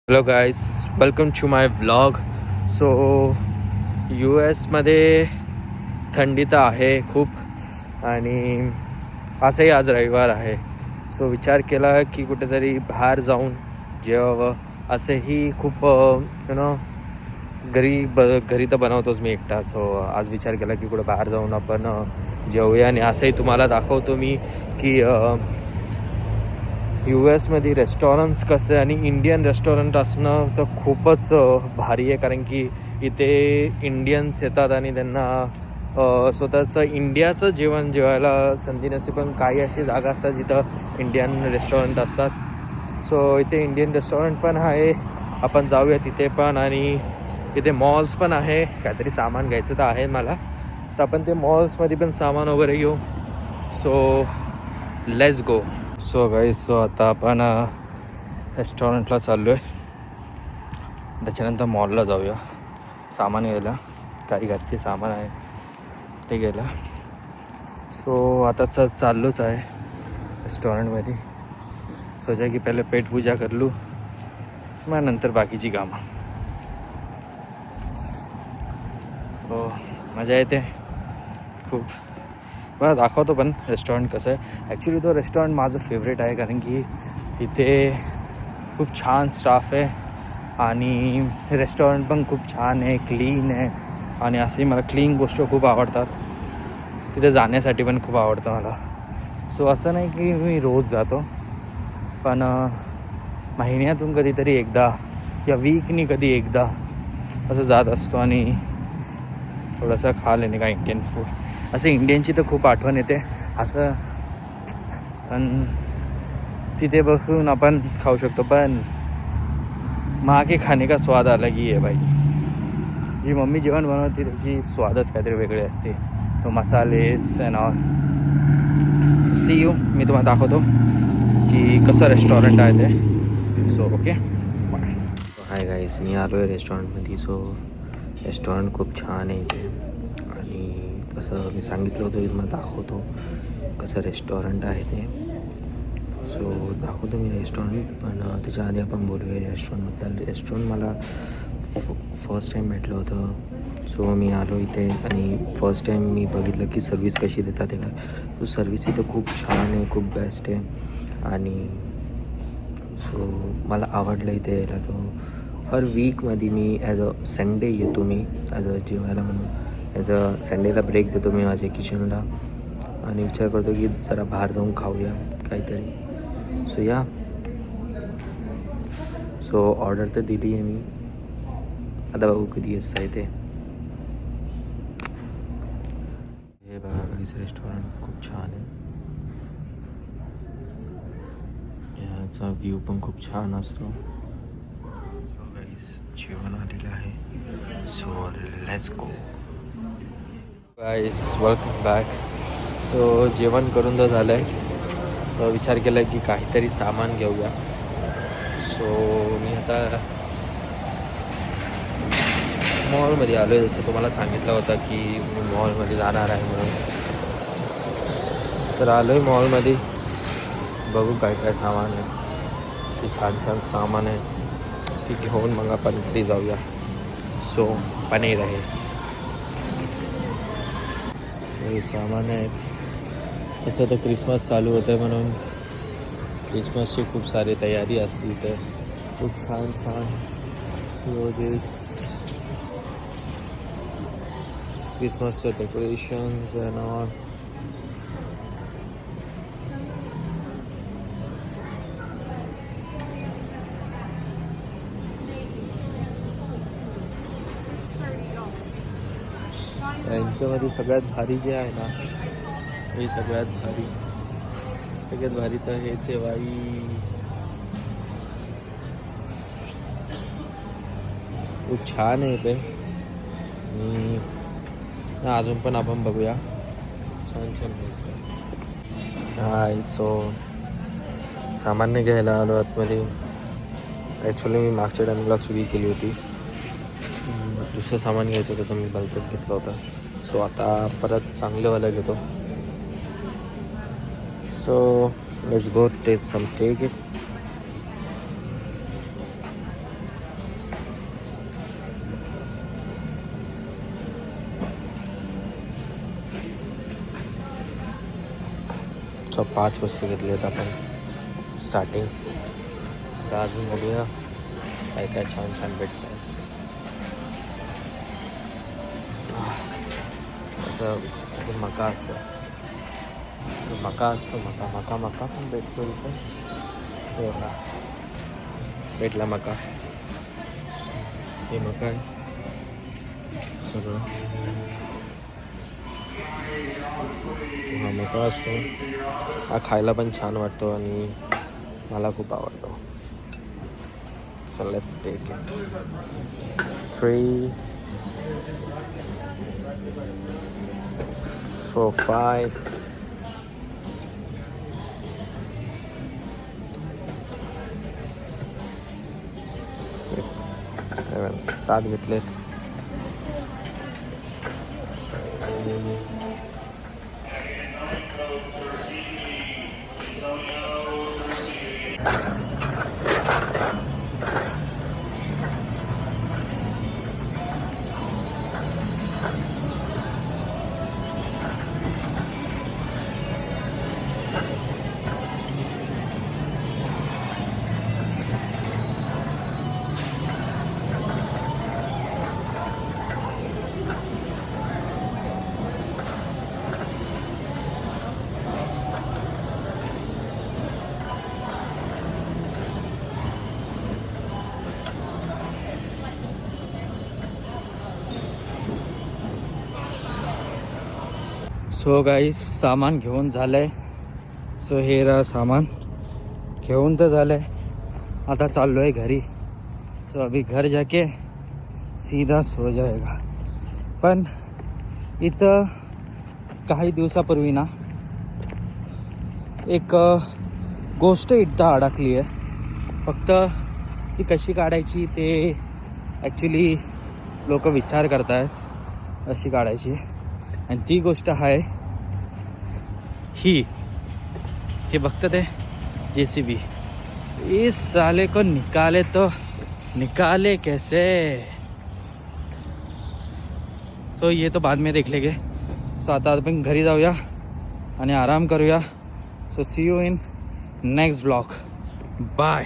Hello guys, welcome to my vlog. So US मध्ये थंडी तर आहे खूप आणि असंही आज रविवार आहे. सो विचार केला की कुठेतरी बाहेर जाऊन जेवावं. असेही खूप घरी तर बनवतोच मी एकटा. सो आज विचार केला की कुठं बाहेर जाऊन आपण जेवूया. आणि असंही तुम्हाला दाखवतो मी की US मध्ये रेस्टॉरंट्स कसे आणि इंडियन रेस्टॉरंट असणं तर खूपच भारी आहे. कारण की इथे इंडियन्स येतात आणि त्यांना स्वतःचं इंडियाचं जेवण जेवायला संधी नसते. पण काही अशी जागा असतात जिथं इंडियन रेस्टॉरंट असतात. सो इथे इंडियन रेस्टॉरंट पण आहे, आपण जाऊया तिथे पण. आणि इथे मॉल्स पण आहे. काहीतरी सामान घ्यायचं तर आहे मला, तर आपण ते मॉल्समध्ये पण सामान वगैरे घेऊ. So let's go. So guys, आता आपण रेस्टॉरंटला चाललो आहे. त्याच्यानंतर मॉलला जाऊया सामान घ्यायला. काही घरचे सामान आहे ते घ्यायला. सो आता चाललोच आहे रेस्टॉरंटमध्ये. सोचा की पहिले पेटपूजा कर लू, मग नंतर बाकीची कामं. सो मजा येते खूप. मला दाखवतो पण रेस्टॉरंट कसं आहे. ॲक्च्युली तो रेस्टॉरंट माझं फेवरेट आहे, कारण की इथे खूप छान स्टाफ आहे आणि रेस्टॉरंट पण खूप छान आहे, क्लीन आहे. आणि असे मला क्लीन गोष्ट खूप आवडतात. तिथे जाण्यासाठी पण खूप आवडतं मला. सो असं नाही की मी रोज जातो, पण महिन्यातून कधीतरी एकदा या वीकनी कधी एकदा असं जात असतो आणि थोडंसं खा लेणे का इंडियन फूड. असं इंडियनची तर खूप आठवण येते असं. पण तिथे बसून आपण खाऊ शकतो, पण माँ के खाने का स्वाद अलग ही आहे भाई. जी मम्मी जेवण बनवते त्याची स्वादच काहीतरी वेगळी असते. तो मसाले अँड ऑल. सी यू, मी तुम्हाला दाखवतो की कसं रेस्टॉरंट आहे ते. So okay bye. Hi guys, मी आलो आहे रेस्टॉरंटमध्ये. सो रेस्टॉरंट खूप छान आहे इथे. आणि तसं मी सांगितलं होतं की तुम्हाला दाखवतो कसं रेस्टॉरंट आहे ते. सो दाखवतो मी रेस्टॉरंट, पण त्याच्या आधी आपण बोलूया रेस्टॉरंटबद्दल. रेस्टॉरंट मला फर्स्ट टाईम भेटलं होतं. सो मी आलो इथे आणि फर्स्ट टाईम मी बघितलं की सर्विस कशी देतात ते काय. सो सर्विस इथं खूप छान आहे, खूप बेस्ट आहे. आणि सो मला आवडलं इथे यायला. तो हर वीकमध्ये मी ॲज अ संडे येतो, मी ॲज अ जेवायला म्हणून. ॲज अ संडेला ब्रेक देतो मी माझ्या किचनला आणि विचार करतो की जरा बाहेर जाऊन खाऊया काहीतरी. सो या, सो ऑर्डर तर दिली आहे मी. आता बघू कधी असतं आहे ते. हे बघा गाईस, रेस्टॉरंट खूप छान आहे. याचा व्ह्यू पण खूप छान असतो. सो गाईस, जेवण आलेलं आहे. So let's go. Guys, welcome back. So जेवण करून तर झालं आहे. तर विचार केला की काहीतरी सामान घेऊया. सो मी आता मॉलमध्ये आलो आहे. जसं तुम्हाला सांगितलं होतं की मी मॉलमध्ये जाणार आहे म्हणून. तर आलो आहे मॉलमध्ये. बघू काय काय सामान आहे. ते छान छान सामान आहे ती घेऊन मग आपण घरी जाऊया. सो पनीर आहे, हे सामान आहे. तसं तर क्रिसमस चालू होतं आहे म्हणून क्रिसमसची खूप सारी तयारी असते इथे. खूप छान छान रोजेस, क्रिसमसचं डेकोरेशन्स अँड ऑल. यांच्यामध्ये सगळ्यात भारी जे आहे ना, हे सगळ्यात भारी तर हेच आहे बाई. खूप छान आहे ते. अजून पण आपण बघूया. छान छान हाय. सो सामान्य घ्यायला आलो आतमध्ये. ॲक्च्युली मी मागच्या टायमिंगला चुकी केली होती. दुसरं सामान घ्यायचं होतं तर मी भलतंच घेतलं होतं. सो आता परत चांगलंवालं घेतो. So let's go take some take it. असं 5 वस्तू घेतली आहेत आपण स्टार्टिंग. तर अजून बघूया काय काय छान छान भेटतं आहे. असं मका असतं, मका पण भेटतो इथं. हे बघा, भेटला मका. हे मका आहे सगळं. हा मका असतो, हा खायला पण छान वाटतो आणि मला खूप आवडतो. So let's take it. 3 4 5 6 7 7 घेतलेत. सो गाईस, सामान घेऊन झालं आहे. सो हे रहा सामान घेऊन तर झालं आहे. आता चाललो आहे घरी. सो अभी घर जाके सीधा सो जाएगा. पण इथं काही दिवसापूर्वी ना एक गोष्ट इथं अडकली आहे. फक्त ती कशी काढायची ते ॲक्च्युली लोक विचार करत आहेत अशी काढायची. आणि ती गोष्ट आहे हे बघतं ते JCB. इस साले को निकाले तो निकाले कैसे. तो ये तो बाद में देख लेंगे. सो आता आपण घरी जाऊया आणि आराम करूया. So see you in next vlog. Bye.